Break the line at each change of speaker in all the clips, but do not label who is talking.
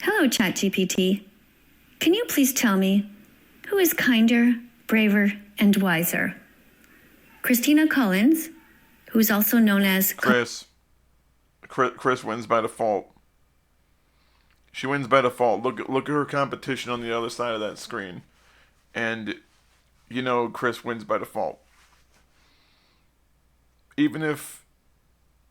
Hello, ChatGPT. Can you please tell me who is kinder, braver, and wiser? Christina Collins, who is also known as
Chris wins by default. She wins by default. Look at her competition on the other side of that screen, and you know Chris wins by default. Even if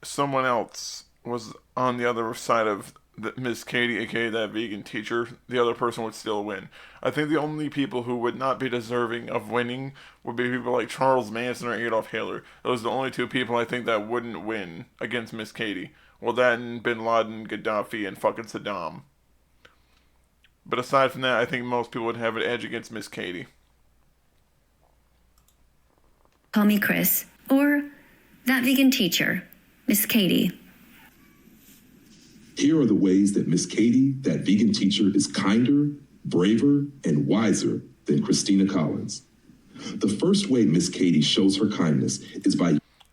someone else was on the other side of Miss Katie, aka that vegan teacher, the other person would still win. I think the only people who would not be deserving of winning would be people like Charles Manson or Adolf Hitler. Those are the only two people I think that wouldn't win against Miss Katie. Well, that and Bin Laden, Gaddafi, and fucking Saddam. But aside from that, I think most people would have an edge against Miss Katie.
Call Me Chris, or that vegan teacher, Miss Katie.
Here are the ways that Miss Katie, that vegan teacher, is kinder, braver, and wiser than Christina Collins. The first way Miss Katie shows her kindness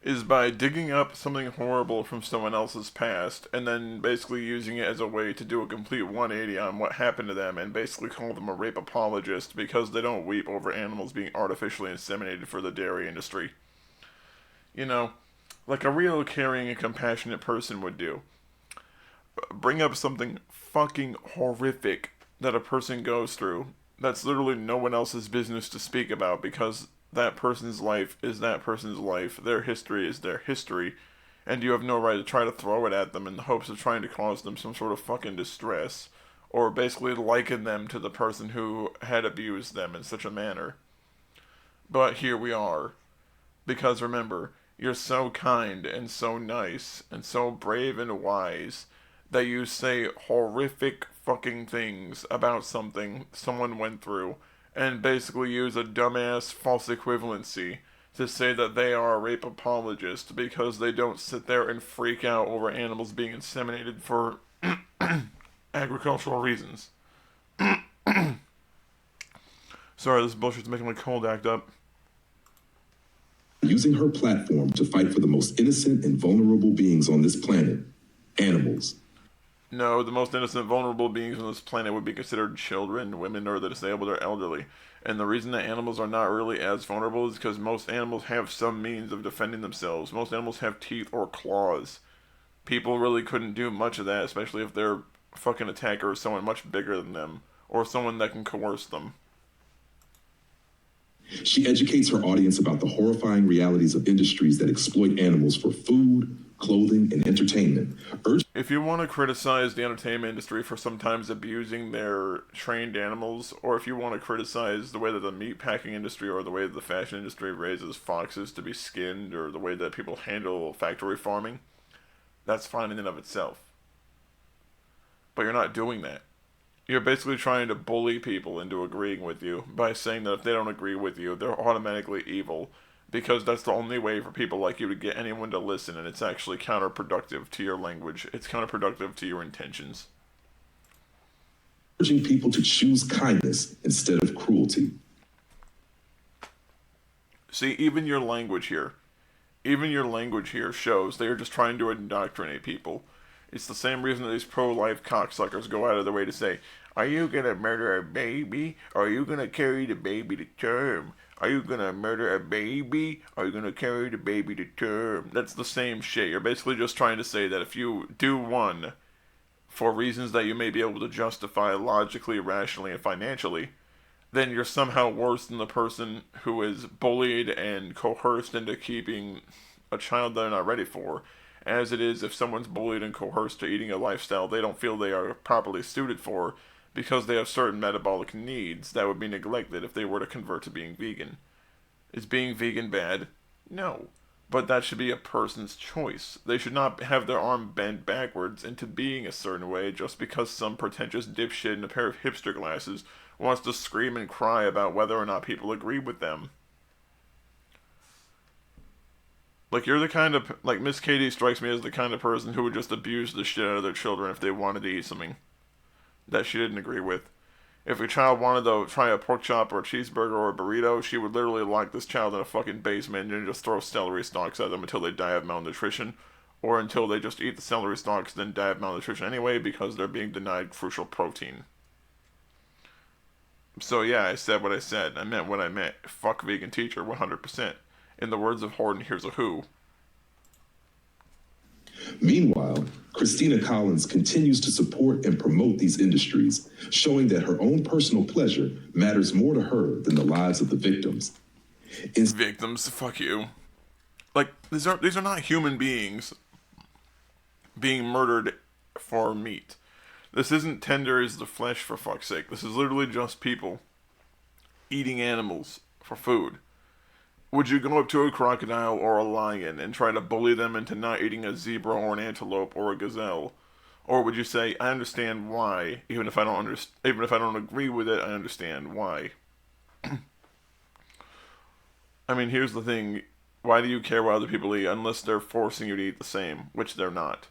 is by
digging up something horrible from someone else's past and then basically using it as a way to do a complete 180 on what happened to them and basically call them a rape apologist because they don't weep over animals being artificially inseminated for the dairy industry. You know, like a real caring and compassionate person would do. Bring up something fucking horrific that a person goes through that's literally no one else's business to speak about because that person's life is that person's life, their history is their history, and you have no right to try to throw it at them in the hopes of trying to cause them some sort of fucking distress, or basically liken them to the person who had abused them in such a manner. But here we are. Because remember, you're so kind and so nice and so brave and wise that you say horrific fucking things about something someone went through and basically use a dumbass false equivalency to say that they are a rape apologist because they don't sit there and freak out over animals being inseminated for agricultural reasons. Sorry, this bullshit's making my cold act up.
Using her platform to fight for the most innocent and vulnerable beings on this planet, animals.
No, the most innocent, vulnerable beings on this planet would be considered children, women, or the disabled or elderly. And the reason that animals are not really as vulnerable is because most animals have some means of defending themselves. Most animals have teeth or claws. People really couldn't do much of that, especially if their fucking attacker is someone much bigger than them, or someone that can coerce them.
She educates her audience about the horrifying realities of industries that exploit animals for food, clothing, and entertainment.
If you want to criticize the entertainment industry for sometimes abusing their trained animals, or if you want to criticize the way that the meatpacking industry or the way that the fashion industry raises foxes to be skinned, or the way that people handle factory farming, that's fine in and of itself. But you're not doing that. You're basically trying to bully people into agreeing with you by saying that if they don't agree with you, they're automatically evil, because that's the only way for people like you to get anyone to listen, and it's actually counterproductive to your language. It's counterproductive to your intentions.
Urging people to choose kindness instead of cruelty.
See, even your language here shows they are just trying to indoctrinate people. It's the same reason that these pro-life cocksuckers go out of their way to say, are you gonna murder a baby? Or are you gonna carry the baby to term? Are you gonna murder a baby? Or are you gonna carry the baby to term? That's the same shit. You're basically just trying to say that if you do one for reasons that you may be able to justify logically, rationally, and financially, then you're somehow worse than the person who is bullied and coerced into keeping a child they're not ready for. As it is if someone's bullied and coerced to eating a lifestyle they don't feel they are properly suited for because they have certain metabolic needs that would be neglected if they were to convert to being vegan. Is being vegan bad? No. But that should be a person's choice. They should not have their arm bent backwards into being a certain way just because some pretentious dipshit in a pair of hipster glasses wants to scream and cry about whether or not people agree with them. Like, you're the kind of, like, Miss Katie strikes me as the kind of person who would just abuse the shit out of their children if they wanted to eat something that she didn't agree with. If a child wanted to try a pork chop or a cheeseburger or a burrito, she would literally lock this child in a fucking basement and just throw celery stalks at them until they die of malnutrition. or until they just eat the celery stalks then die of malnutrition anyway because they're being denied crucial protein. So yeah, I said what I said. I meant what I meant. Fuck vegan teacher, 100%. In the words of Horton, here's a who.
Meanwhile, Christina Collins continues to support and promote these industries, showing that her own personal pleasure matters more to her than the lives of the victims.
Victims, fuck you. Like, these are not human beings being murdered for meat. This isn't tender as the flesh, for fuck's sake. This is literally just people eating animals for food. Would you go up to a crocodile or a lion and try to bully them into not eating a zebra or an antelope or a gazelle? Or would you say, I understand why, even if I don't agree with it, I understand why? I mean, here's the thing. Why do you care what other people eat unless they're forcing you to eat the same, which they're not?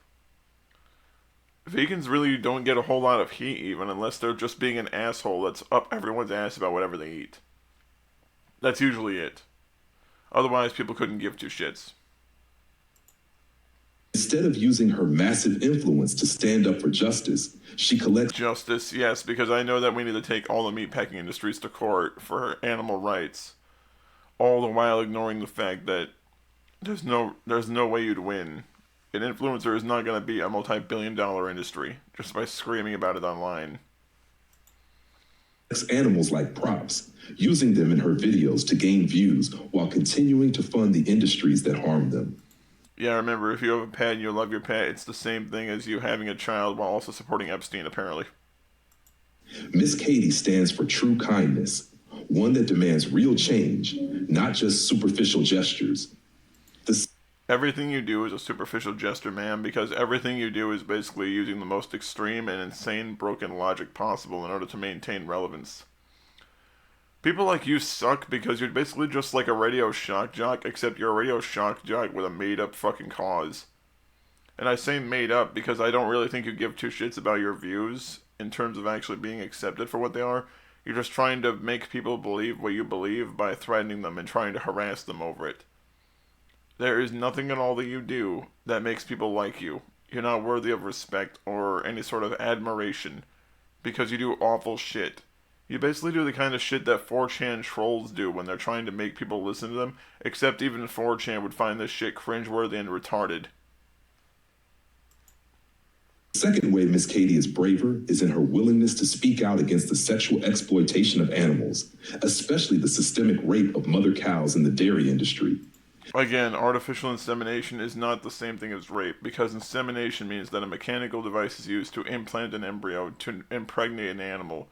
Vegans really don't get a whole lot of heat even unless they're just being an asshole that's up everyone's ass about whatever they eat. That's usually it. Otherwise, people couldn't give two shits.
Instead of using her massive influence to stand up for justice, she collects...
Justice, yes, because I know that we need to take all the meatpacking industries to court for animal rights. All the while ignoring the fact that there's no way you'd win. An influencer is not going to be a multi-billion-dollar industry just by screaming about it online.
Animals like props, using them in her videos to gain views while continuing to fund the industries that harm them.
Yeah, remember, if you have a pet and you love your pet, it's the same thing as you having a child while also supporting Epstein, apparently.
Miss Katie stands for true kindness, one that demands real change, not just superficial gestures.
Everything you do is a superficial gesture, ma'am, because everything you do is basically using the most extreme and insane broken logic possible in order to maintain relevance. People like you suck because you're basically just like a radio shock jock, except you're a radio shock jock with a made-up fucking cause. And I say made up because I don't really think you give two shits about your views in terms of actually being accepted for what they are. You're just trying to make people believe what you believe by threatening them and trying to harass them over it. There is nothing in all that you do that makes people like you. You're not worthy of respect or any sort of admiration because you do awful shit. You basically do the kind of shit that 4chan trolls do when they're trying to make people listen to them, except even 4chan would find this shit cringeworthy and retarded.
The second way Miss Katie is braver is in her willingness to speak out against the sexual exploitation of animals, especially the systemic rape of mother cows in the dairy industry.
Again, artificial insemination is not the same thing as rape, because insemination means that a mechanical device is used to implant an embryo to impregnate an animal.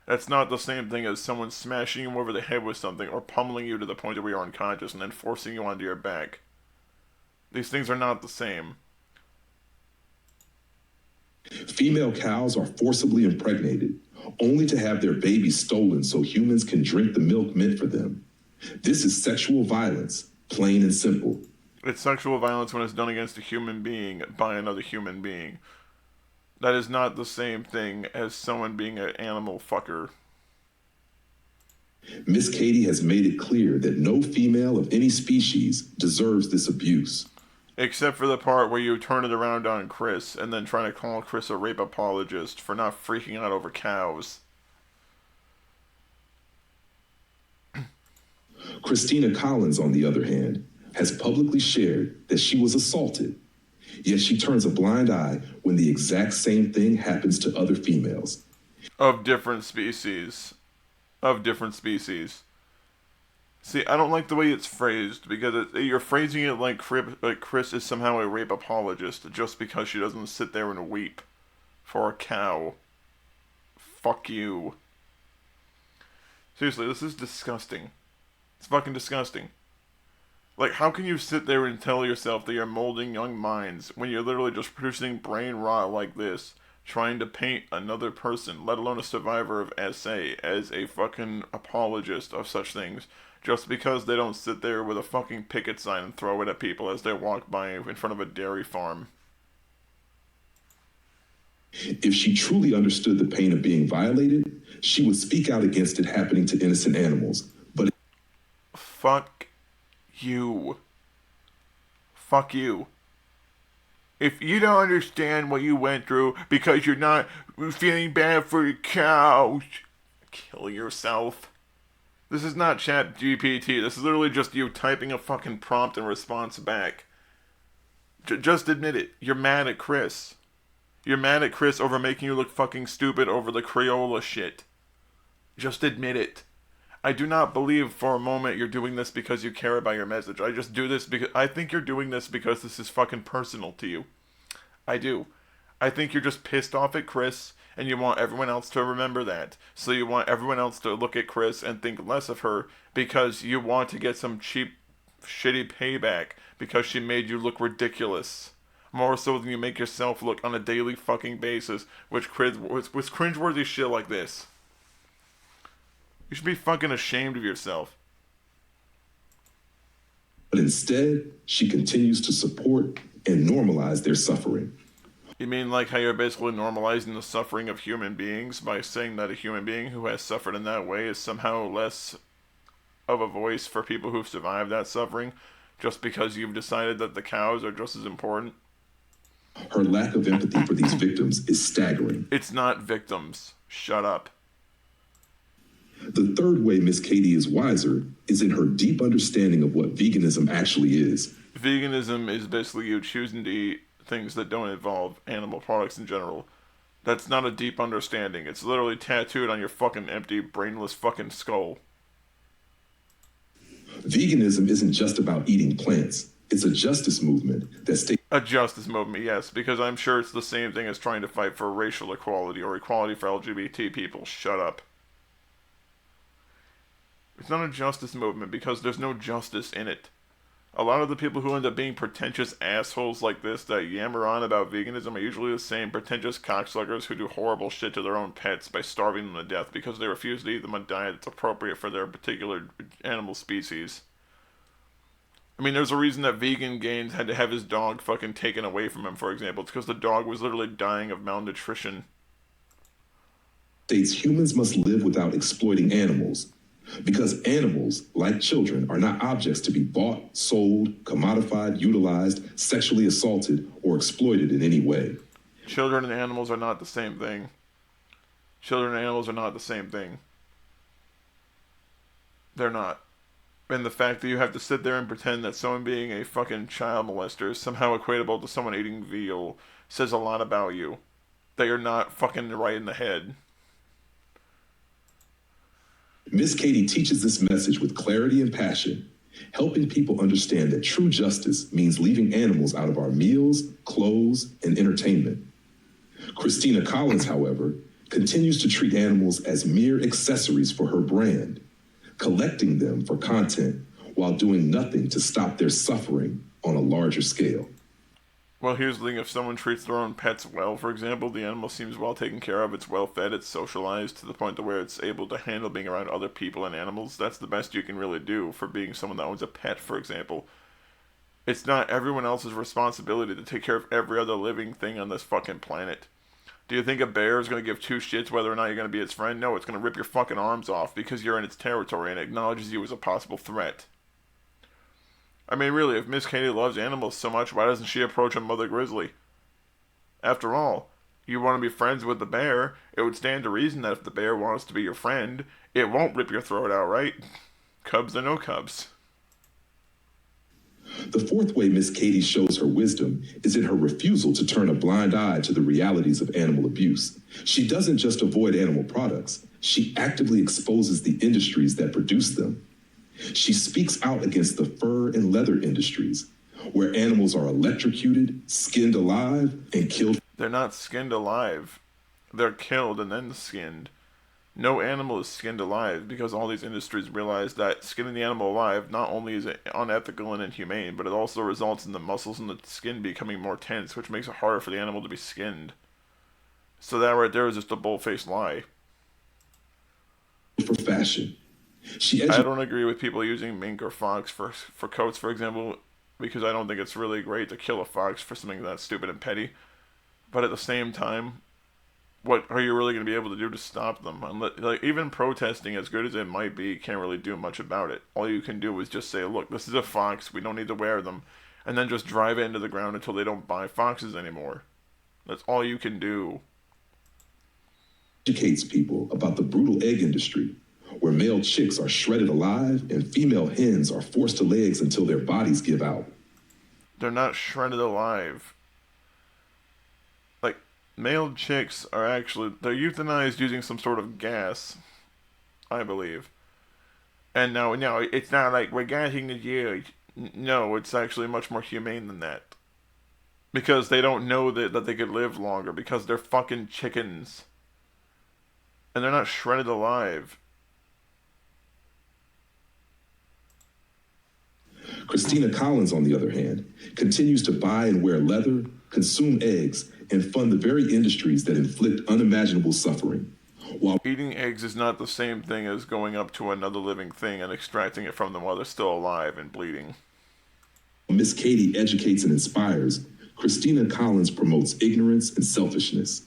That's not the same thing as someone smashing you over the head with something or pummeling you to the point where you're unconscious and then forcing you onto your back. These things are not the same.
Female cows are forcibly impregnated, only to have their babies stolen so humans can drink the milk meant for them. This is sexual violence. Plain and simple.
It's sexual violence when it's done against a human being by another human being. That is not the same thing as someone being an animal fucker.
Miss Katie has made it clear that no female of any species deserves this abuse.
Except for the part where you turn it around on Chris and then try to call Chris a rape apologist for not freaking out over cows.
Christina Collins, on the other hand, has publicly shared that she was assaulted, yet she turns a blind eye when the exact same thing happens to other females.
Of different species. See, I don't like the way it's phrased, because you're phrasing it like Chris is somehow a rape apologist just because she doesn't sit there and weep for a cow. Fuck you. Seriously, this is disgusting. It's fucking disgusting. Like, how can you sit there and tell yourself that you're molding young minds when you're literally just producing brain rot like this, trying to paint another person, let alone a survivor of SA, as a fucking apologist of such things, just because they don't sit there with a fucking picket sign and throw it at people as they walk by in front of a dairy farm?
If she truly understood the pain of being violated, she would speak out against it happening to innocent animals. But
Fuck you. Fuck you. If you don't understand what you went through because you're not feeling bad for the cows, kill yourself. This is not Chat GPT. This is literally just you typing a fucking prompt and response back. Just admit it. You're mad at Chris. You're mad at Chris over making you look fucking stupid over the Crayola shit. Just admit it. I do not believe for a moment you're doing this because you care about your message. I just do this because I think you're doing this because this is fucking personal to you. I do. I think you're just pissed off at Chris and you want everyone else to remember that. So you want everyone else to look at Chris and think less of her because you want to get some cheap, shitty payback because she made you look ridiculous. More so than you make yourself look on a daily fucking basis with cringeworthy shit like this. You should be fucking ashamed of yourself.
But instead, she continues to support and normalize their suffering.
You mean like how you're basically normalizing the suffering of human beings by saying that a human being who has suffered in that way is somehow less of a voice for people who've survived that suffering just because you've decided that the cows are just as important?
Her lack of empathy for these victims is staggering.
It's not victims. Shut up.
The third way Miss Katie is wiser is in her deep understanding of what veganism actually is.
Veganism is basically you choosing to eat things that don't involve animal products in general. That's not a deep understanding. It's literally tattooed on your fucking empty, brainless fucking skull.
Veganism isn't just about eating plants. It's a justice movement that states...
A justice movement, yes, because I'm sure it's the same thing as trying to fight for racial equality or equality for LGBT people. Shut up. It's not a justice movement because there's no justice in it. A lot of the people who end up being pretentious assholes like this that yammer on about veganism are usually the same pretentious cocksuckers who do horrible shit to their own pets by starving them to death because they refuse to eat them a diet that's appropriate for their particular animal species. I mean, there's a reason that Vegan Gaines had to have his dog fucking taken away from him, for example. It's because the dog was literally dying of malnutrition.
States humans must live without exploiting animals. Because animals, like children, are not objects to be bought, sold, commodified, utilized, sexually assaulted, or exploited in any way.
Children and animals are not the same thing. Children and animals are not the same thing. They're not. And the fact that you have to sit there and pretend that someone being a fucking child molester is somehow equatable to someone eating veal says a lot about you. That you're not fucking right in the head.
Miss Katie teaches this message with clarity and passion, helping people understand that true justice means leaving animals out of our meals, clothes, and entertainment. Christina Collins, however, continues to treat animals as mere accessories for her brand, collecting them for content while doing nothing to stop their suffering on a larger scale.
Well, here's the thing. If someone treats their own pets well, for example, the animal seems well taken care of, it's well fed, it's socialized to the point to where it's able to handle being around other people and animals. That's the best you can really do for being someone that owns a pet, for example. It's not everyone else's responsibility to take care of every other living thing on this fucking planet. Do you think a bear is going to give two shits whether or not you're going to be its friend? No, it's going to rip your fucking arms off because you're in its territory and acknowledges you as a possible threat. I mean, really, if Miss Katie loves animals so much, why doesn't she approach a mother grizzly? After all, you want to be friends with the bear, it would stand to reason that if the bear wants to be your friend, it won't rip your throat out, right? Cubs or no cubs.
The fourth way Miss Katie shows her wisdom is in her refusal to turn a blind eye to the realities of animal abuse. She doesn't just avoid animal products, she actively exposes the industries that produce them. She speaks out against the fur and leather industries, where animals are electrocuted, skinned alive, and killed.
They're not skinned alive. They're killed and then skinned. No animal is skinned alive because all these industries realize that skinning the animal alive not only is it unethical and inhumane, but it also results in the muscles in the skin becoming more tense, which makes it harder for the animal to be skinned. So that right there is just a bull-faced lie.
For fashion.
I don't agree with people using mink or fox for coats, for example, because I don't think it's really great to kill a fox for something that stupid and petty. But at the same time, what are you really going to be able to do to stop them? Like, even protesting, as good as it might be, can't really do much about it. All you can do is just say, look, this is a fox, we don't need to wear them. and then just drive it into the ground until they don't buy foxes anymore. That's all you can do.
Educates people about the brutal egg industry, where male chicks are shredded alive and female hens are forced to lay eggs until their bodies give out.
They're not shredded alive. Like, male chicks are actually, they're euthanized using some sort of gas, I believe. And no, it's not like we're gassing the Jews. No, it's actually much more humane than that. Because they don't know that they could live longer, because they're fucking chickens. And they're not shredded alive.
Christina Collins, on the other hand, continues to buy and wear leather, consume eggs, and fund the very industries that inflict unimaginable suffering. While
eating eggs is not the same thing as going up to another living thing and extracting it from them while they're still alive and bleeding.
Miss Katie educates and inspires, Christina Collins promotes ignorance and selfishness.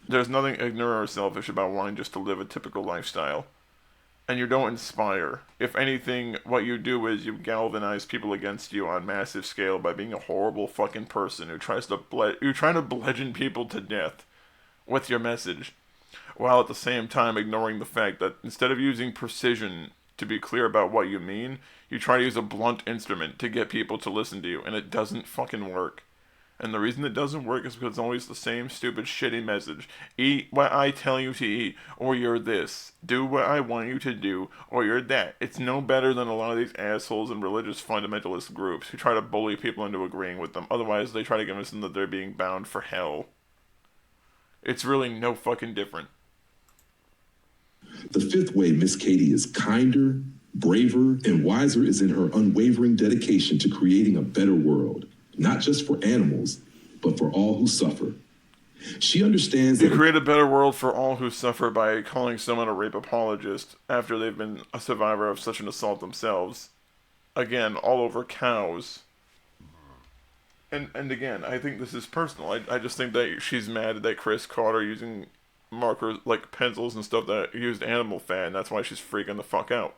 There's nothing ignorant or selfish about wanting just to live a typical lifestyle. And you don't inspire. If anything, what you do is you galvanize people against you on massive scale by being a horrible fucking person who tries to you're trying to bludgeon people to death with your message, while at the same time ignoring the fact that instead of using precision to be clear about what you mean, you try to use a blunt instrument to get people to listen to you, and it doesn't fucking work. And the reason it doesn't work is because it's always the same stupid shitty message. Eat what I tell you to eat, or you're this. Do what I want you to do, or you're that. It's no better than a lot of these assholes and religious fundamentalist groups who try to bully people into agreeing with them. Otherwise, they try to convince them that they're being bound for hell. It's really no fucking different.
The fifth way Miss Katie is kinder, braver, and wiser is in her unwavering dedication to creating a better world. Not just for animals, but for all who suffer. She understands that...
You create a better world for all who suffer by calling someone a rape apologist after they've been a survivor of such an assault themselves. Again, all over cows. And again, I think this is personal. I just think that she's mad that Chris caught her using markers, like pencils and stuff that used animal fat, and that's why she's freaking the fuck out.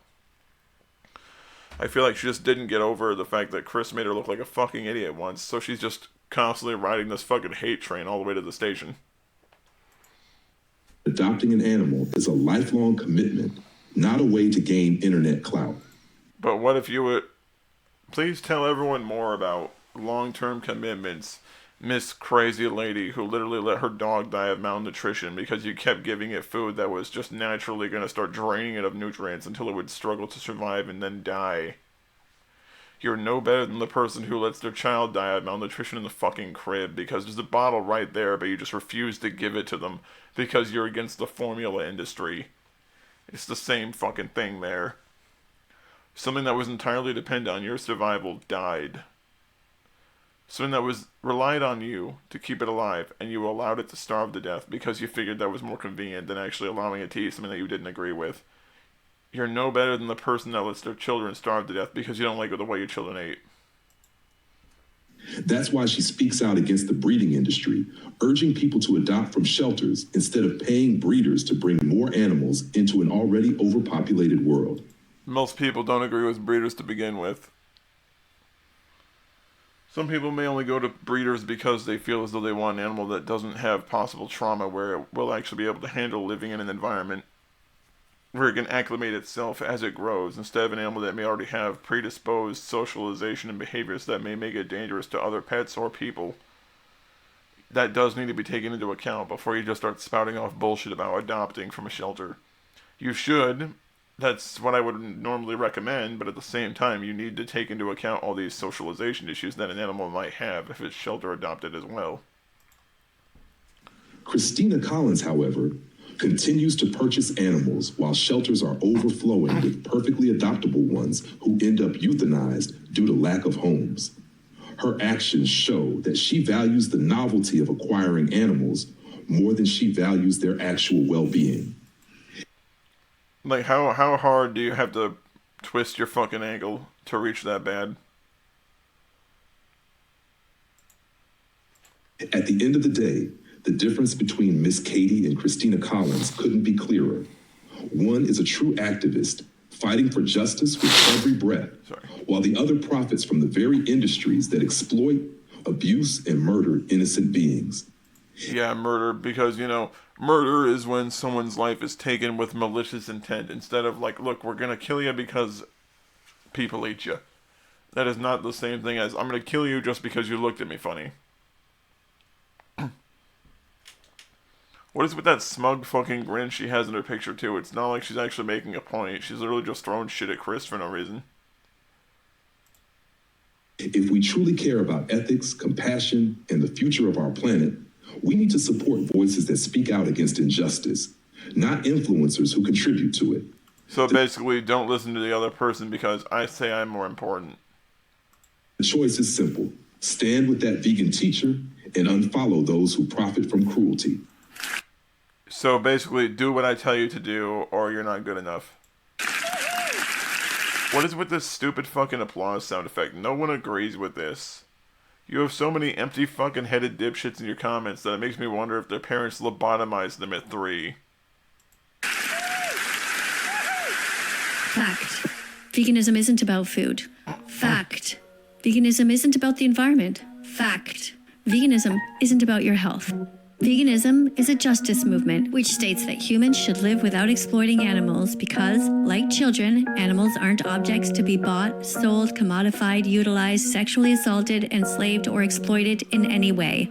I feel like she just didn't get over the fact that Chris made her look like a fucking idiot once, so she's just constantly riding this fucking hate train all the way to the station.
Adopting an animal is a lifelong commitment, not a way to gain internet clout.
But what if you would... Please tell everyone more about long-term commitments, Miss Crazy Lady who literally let her dog die of malnutrition because you kept giving it food that was just naturally going to start draining it of nutrients until it would struggle to survive and then die. You're no better than the person who lets their child die of malnutrition in the fucking crib because there's a bottle right there, but you just refuse to give it to them because you're against the formula industry. It's the same fucking thing there. Something that was entirely dependent on your survival died. Something that was relied on you to keep it alive, and you allowed it to starve to death because you figured that was more convenient than actually allowing it to eat something that you didn't agree with. You're no better than the person that lets their children starve to death because you don't like the way your children ate.
That's why she speaks out against the breeding industry, urging people to adopt from shelters instead of paying breeders to bring more animals into an already overpopulated world.
Most people don't agree with breeders to begin with. Some people may only go to breeders because they feel as though they want an animal that doesn't have possible trauma, where it will actually be able to handle living in an environment where it can acclimate itself as it grows, instead of an animal that may already have predisposed socialization and behaviors that may make it dangerous to other pets or people. That does need to be taken into account before you just start spouting off bullshit about adopting from a shelter. You should. That's what I would normally recommend, but at the same time, you need to take into account all these socialization issues that an animal might have if it's shelter adopted as well.
Christina Collins, however, continues to purchase animals while shelters are overflowing with perfectly adoptable ones who end up euthanized due to lack of homes. Her actions show that she values the novelty of acquiring animals more than she values their actual well-being.
Like, how hard do you have to twist your fucking ankle to reach that bad?
At the end of the day, the difference between Miss Katie and Christina Collins couldn't be clearer. One is a true activist, fighting for justice with every breath, while the other profits from the very industries that exploit, abuse, and murder innocent beings.
Yeah, murder, because, you know, murder is when someone's life is taken with malicious intent, instead of like, look, we're gonna kill you because people eat you. That is not the same thing as, I'm gonna kill you just because you looked at me funny. What is with that smug fucking grin she has in her picture, too? It's not like she's actually making a point. She's literally just throwing shit at Chris for no reason.
If we truly care about ethics, compassion, and the future of our planet, we need to support voices that speak out against injustice, not influencers who contribute to it.
So basically, don't listen to the other person because I say I'm more important.
The choice is simple. Stand with that vegan teacher and unfollow those who profit from cruelty.
So basically, do what I tell you to do, or you're not good enough. What is with this stupid fucking applause sound effect? No one agrees with this. You have so many empty fucking headed dipshits in your comments that it makes me wonder if their parents lobotomized them at 3.
Fact. Veganism isn't about food. Fact. Veganism isn't about the environment. Fact. Veganism isn't about your health. Veganism is a justice movement which states that humans should live without exploiting animals because, like children, animals aren't objects to be bought, sold, commodified, utilized, sexually assaulted, enslaved, or exploited in any way.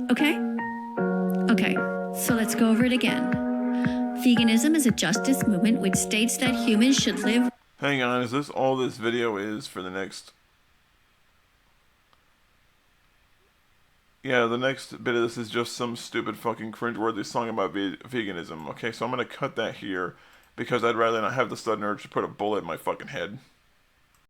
Okay? Okay, so let's go over it again. Veganism is a justice movement which states that humans should live...
Hang on, is this all this video is for the next... Yeah, the next bit of this is just some stupid fucking cringeworthy song about veganism. Okay, so I'm gonna cut that here because I'd rather not have the sudden urge to put a bullet in my fucking head.